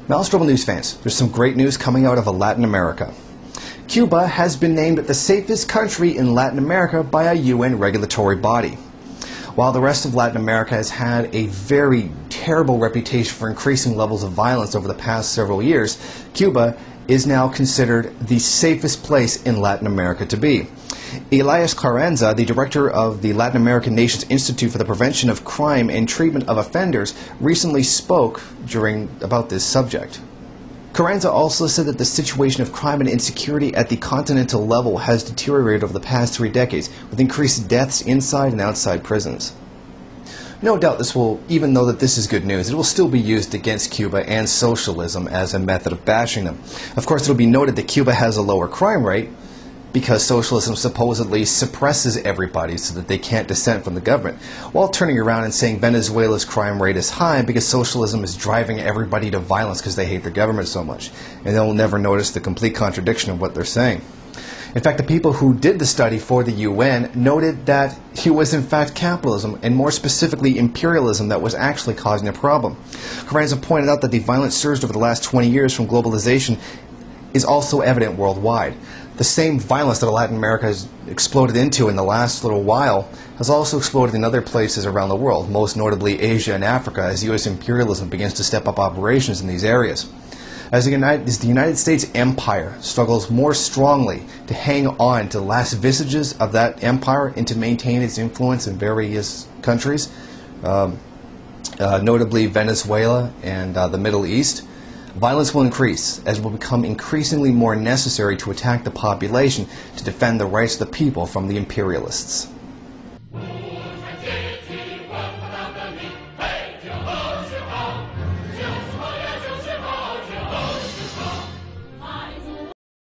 Maoist News fans, there's some great news coming out of Latin America. Cuba has been named the safest country in Latin America by a UN regulatory body. While the rest of Latin America has had a very terrible reputation for increasing levels of violence over the past several years, Cuba is now considered the safest place in Latin America to be. Elias Carranza, the director of the Latin American Nations Institute for the Prevention of Crime and Treatment of Offenders, recently spoke about this subject. Carranza also said that the situation of crime and insecurity at the continental level has deteriorated over the past 3 decades, with increased deaths inside and outside prisons. No doubt even though that this is good news, it will still be used against Cuba and socialism as a method of bashing them. Of course, it will be noted that Cuba has a lower crime rate because socialism supposedly suppresses everybody so that they can't dissent from the government, while turning around and saying Venezuela's crime rate is high because socialism is driving everybody to violence because they hate the government so much. And they'll never notice the complete contradiction of what they're saying. In fact, the people who did the study for the UN noted that it was in fact capitalism, and more specifically imperialism, that was actually causing a problem. Carranza pointed out that the violence surged over the last 20 years from globalization is also evident worldwide. The same violence that Latin America has exploded into in the last little while has also exploded in other places around the world, most notably Asia and Africa, as U.S. imperialism begins to step up operations in these areas. As the United States empire struggles more strongly to hang on to the last vestiges of that empire and to maintain its influence in various countries, notably Venezuela and the Middle East, violence will increase as it will become increasingly more necessary to attack the population to defend the rights of the people from the imperialists.